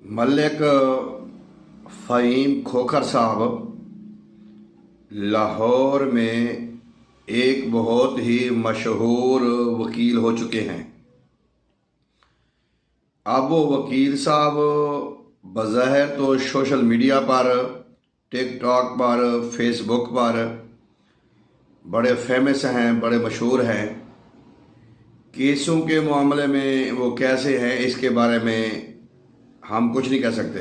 मलिक फ़हीम खोखर साहब लाहौर में एक बहुत ही मशहूर वकील हो चुके हैं। अब वो वकील साहब बज़ाहिर तो सोशल मीडिया पर, टिकटॉक पर, फेसबुक पर बड़े फेमस हैं, बड़े मशहूर हैं। केसों के मामले में वो कैसे हैं इसके बारे में हम कुछ नहीं कह सकते,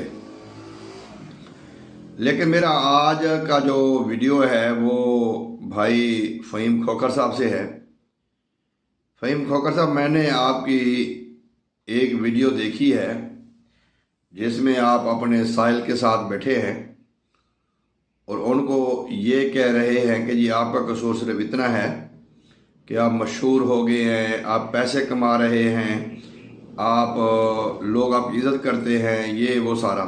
लेकिन मेरा आज का जो वीडियो है वो भाई फ़हीम खोखर साहब से है। फ़हीम खोखर साहब, मैंने आपकी एक वीडियो देखी है जिसमें आप अपने साहिल के साथ बैठे हैं और उनको ये कह रहे हैं कि जी आपका कसूर सिर्फ इतना है कि आप मशहूर हो गए हैं, आप पैसे कमा रहे हैं, आप लोग आपकी इज़्ज़त करते हैं, ये वो सारा।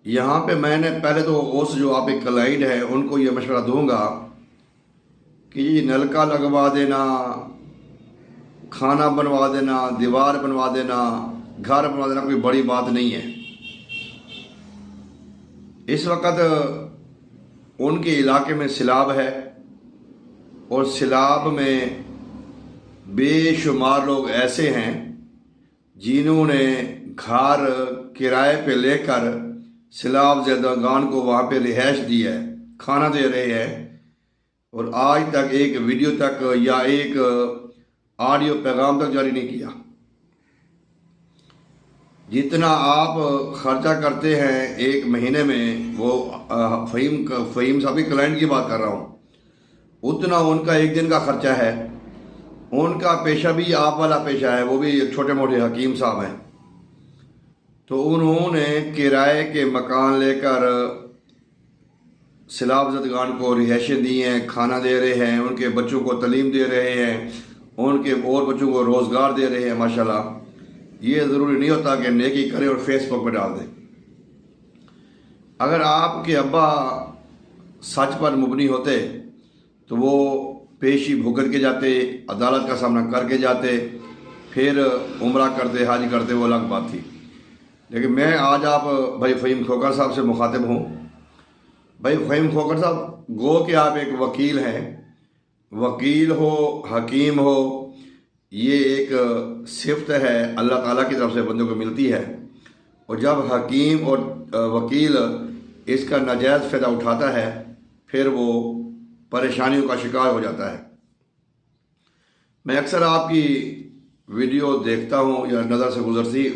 यहाँ पे मैंने पहले तो उस जो आप एक क्लाइंट है उनको ये मशवरा दूंगा कि ये नलका लगवा देना, खाना बनवा देना, दीवार बनवा देना, घर बनवा देना कोई बड़ी बात नहीं है। इस वक्त उनके इलाके में सैलाब है और सैलाब में बेशुमार लोग ऐसे हैं जिन्होंने घर किराए पे लेकर सैलाब ज़दगान को वहाँ पे रिहाइश दी है, खाना दे रहे हैं और आज तक एक वीडियो तक या एक ऑडियो पैगाम तक जारी नहीं किया। जितना आप खर्चा करते हैं एक महीने में, वो फ़हीम साहब की क्लाइंट की बात कर रहा हूँ, उतना उनका एक दिन का खर्चा है। उनका पेशा भी आप वाला पेशा है, वो भी छोटे मोटे हकीम साहब हैं। तो उन्होंने किराए के मकान लेकर सैलाब ज़दगान को रिहाइशें दी हैं, खाना दे रहे हैं, उनके बच्चों को तालीम दे रहे हैं, उनके और बच्चों को रोज़गार दे रहे हैं। माशाल्लाह, ये ज़रूरी नहीं होता कि नेकी करें और फेसबुक पर डाल दें। अगर आपके अब्बा सच पर मुबनी होते तो वो पेशी भुगत के जाते, अदालत का सामना करके जाते, फिर उम्रा करते, हज करते, वो अलग बात थी। लेकिन मैं आज आप भाई फ़हीम खोखर साहब से मुखातिब हूँ। भाई फ़हीम खोखर साहब, गो कि आप एक वकील हैं, वकील हो, हकीम हो, ये एक सिफ्त है अल्लाह ताला की तरफ से बंदों को मिलती है। और जब हकीम और वकील इसका नाजायज़ फ़ायदा उठाता है फिर वो परेशानियों का शिकार हो जाता है। मैं अक्सर आपकी वीडियो देखता हूँ या नज़र से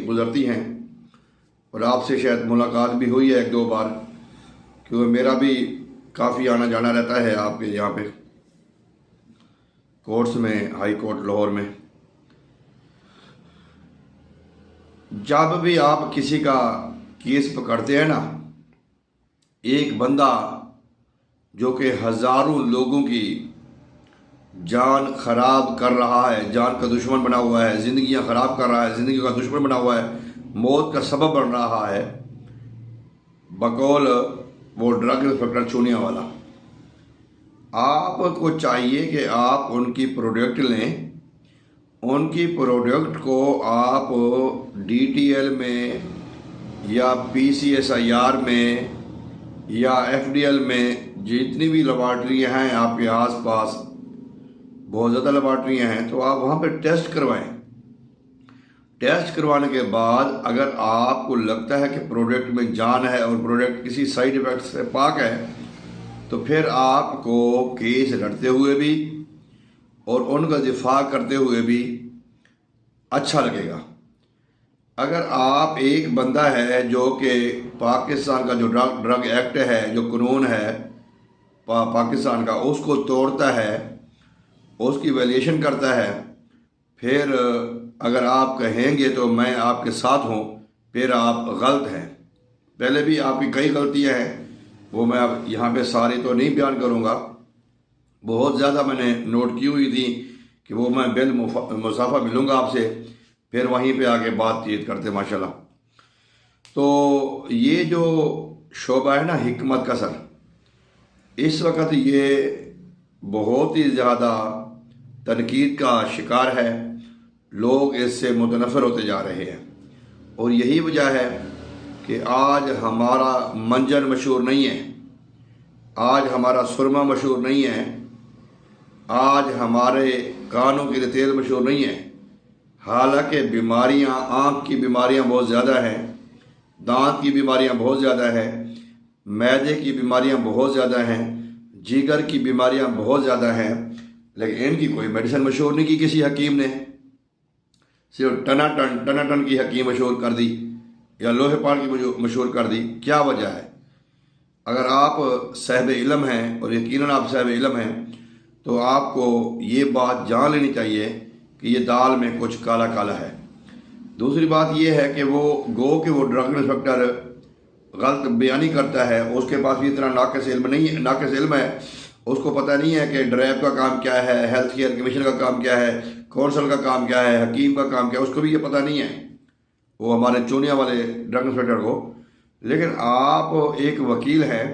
गुज़रती हैं और आपसे शायद मुलाकात भी हुई है एक दो बार, क्योंकि मेरा भी काफ़ी आना जाना रहता है आपके यहाँ पे कोर्ट्स में, हाई कोर्ट लाहौर में। जब भी आप किसी का केस पकड़ते हैं ना, एक बंदा जो कि हज़ारों लोगों की जान ख़राब कर रहा है, जान का दुश्मन बना हुआ है, ज़िंदगियाँ ख़राब कर रहा है, ज़िंदगी का दुश्मन बना हुआ है, मौत का सबब बन रहा है, बकौल वो ड्रग इंस्पेक्टर चूनिया वाला, आपको चाहिए कि आप उनकी प्रोडक्ट लें, उनकी प्रोडक्ट को आप DTL में या PCSIR में या FDL में, जितनी भी लेबॉर्ट्रियाँ हैं आपके आसपास, बहुत ज़्यादा लेबॉर्ट्रियाँ हैं, तो आप वहाँ पे टेस्ट करवाएं। टेस्ट करवाने के बाद अगर आपको लगता है कि प्रोडक्ट में जान है और प्रोडक्ट किसी साइड इफ़ेक्ट से पाक है, तो फिर आपको केस लड़ते हुए भी और उनका दिफा करते हुए भी अच्छा लगेगा। अगर आप एक बंदा है जो कि पाकिस्तान का जो ड्रग एक्ट है, जो कानून है पाकिस्तान का, उसको तोड़ता है, उसकी वैल्यूएशन करता है, फिर अगर आप कहेंगे तो मैं आपके साथ हूँ, फिर आप गलत हैं। पहले भी आपकी कई गलतियाँ हैं, वो मैं अब यहाँ पे सारी तो नहीं बयान करूँगा, बहुत ज़्यादा मैंने नोट की हुई थी कि वो मैं बिल मुसाफा मिलूँगा आपसे, फिर वहीं पे आके बातचीत करते माशाल्लाह। तो ये जो शोबा है ना हिकमत का सर, इस वक्त ये बहुत ही ज़्यादा तनकीद का शिकार है, लोग इससे मुतनफ़िर होते जा रहे हैं और यही वजह है कि आज हमारा मंजन मशहूर नहीं है, आज हमारा सुरमा मशहूर नहीं है, आज हमारे कानों के लिए तेल मशहूर नहीं है। हालांकि बीमारियां, आँख की बीमारियां बहुत ज़्यादा हैं, दांत की बीमारियां बहुत ज़्यादा हैं, मैदे की बीमारियां बहुत ज़्यादा हैं, जिगर की बीमारियां बहुत ज़्यादा हैं, लेकिन इनकी कोई मेडिसिन मशहूर नहीं की किसी हकीम ने। सिर्फ टनाटन की हकीम मशहूर कर दी या लोहे पान की मशहूर कर दी। क्या वजह है? अगर आप साहिब इल्म हैं, और यकीनन आप साहिब इल्म हैं, तो आपको ये बात जान लेनी चाहिए कि ये दाल में कुछ काला काला है। दूसरी बात ये है कि वो ड्रग इंस्पेक्टर गलत बयानी करता है, उसके पास भी इतना नाक़िस इल्म है, उसको पता नहीं है कि ड्रैब का काम क्या है, हेल्थ केयर कमीशन का काम क्या है, कौंसल का काम क्या है, हकीम का काम क्या है, उसको भी ये पता नहीं है, वो हमारे चूनिया वाले ड्रग इंस्पेक्टर को। लेकिन आप एक वकील हैं,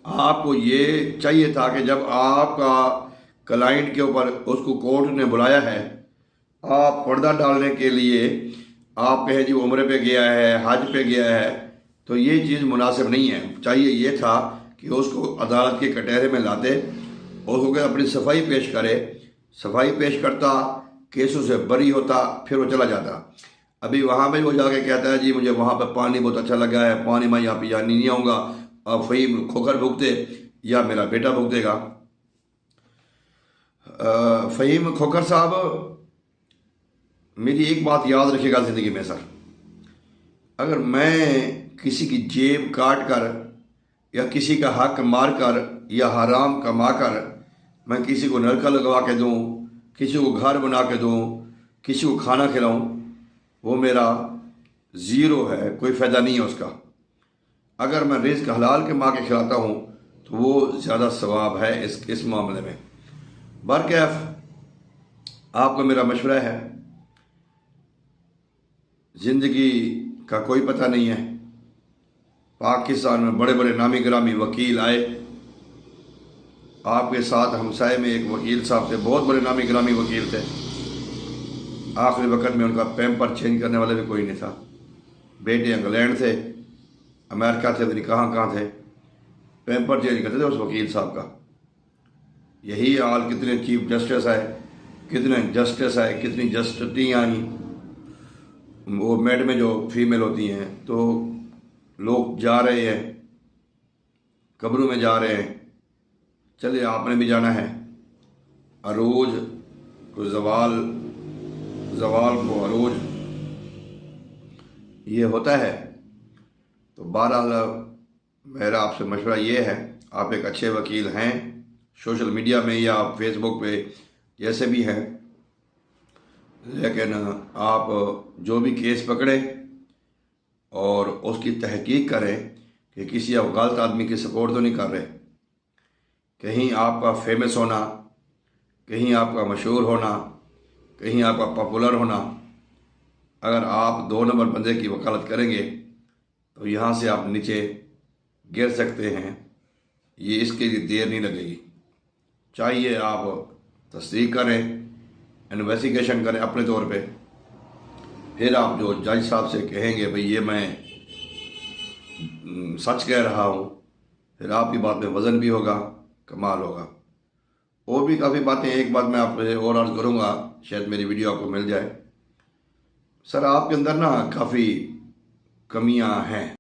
आपको ये चाहिए था कि जब आपका क्लाइंट के ऊपर उसको कोर्ट ने बुलाया है, आप पर्दा डालने के लिए आप कहें जी उम्रे पे गया है, हज पे गया है, तो ये चीज़ मुनासिब नहीं है। चाहिए ये था कि उसको अदालत के कटहरे में लाते, उसको अपनी सफाई पेश करे, सफाई पेश करता, केसों से बरी होता, फिर वो चला जाता। अभी वहाँ पे वो जाके कहता है जी मुझे वहाँ पे पानी बहुत अच्छा लगा है, पानी मैं यहाँ पे जानी नहीं आऊँगा, अब फ़हीम खोखर भुगते या मेरा बेटा भुगतेगा। फ़हीम खोखर साहब, मेरी एक बात याद रखिएगा ज़िंदगी में सर, अगर मैं किसी की जेब काट कर या किसी का हक मार कर या हराम कमा कर मैं किसी को नलका लगवा के दूँ, किसी को घर बना के दूँ, किसी को खाना खिलाऊँ, वो मेरा ज़ीरो है, कोई फ़ायदा नहीं है उसका। अगर मैं रिज़्क हलाल के माँ के खिलाता हूँ तो वो ज़्यादा सवाब है इस मामले में। बरकैफ आपको मेरा मशवरा है, ज़िंदगी का कोई पता नहीं है। पाकिस्तान में बड़े बड़े नामी गिरामी वकील आए, आपके साथ हमसाए में एक वकील साहब थे, बहुत बड़े नामी गिरामी वकील थे, आखिरी वक्त में उनका पैम्पर चेंज करने वाला भी कोई नहीं था। बेटे इंग्लैंड थे, अमेरिका थे, पता कहाँ थे, पैम्पर चेंज करते थे उस वकील साहब का। यही हाल कितने चीफ जस्टिस आए, कितनी जस्टियाँ आई, वो मेड में जो फीमेल होती हैं, तो लोग जा रहे हैं, कब्रों में जा रहे हैं। चलिए आपने भी जाना है, अरूज को जवाल को अरूज, ये होता है। तो बहरहाल मेरा आपसे मशवरा ये है, आप एक अच्छे वकील हैं, सोशल मीडिया में या फेसबुक पे जैसे भी हैं, लेकिन आप जो भी केस पकड़े और उसकी तहकीक करें कि किसी आप गलत आदमी की सपोर्ट तो नहीं कर रहे। कहीं आपका फेमस होना, कहीं आपका मशहूर होना, कहीं आपका पॉपुलर होना, अगर आप 2 नंबर बंदे की वकालत करेंगे तो यहाँ से आप नीचे गिर सकते हैं। ये इसके लिए देर नहीं लगेगी। चाहिए आप तस्दीक करें, इन्वेस्टिगेशन करें अपने तौर पे, फिर आप जो जज साहब से कहेंगे भाई ये मैं सच कह रहा हूँ, फिर आपकी बात में वज़न भी होगा, कमाल होगा। और भी काफ़ी बातें, एक बात मैं आपसे और अर्ज़ करूँगा, शायद मेरी वीडियो आपको मिल जाए। सर आपके अंदर ना काफ़ी कमियां हैं।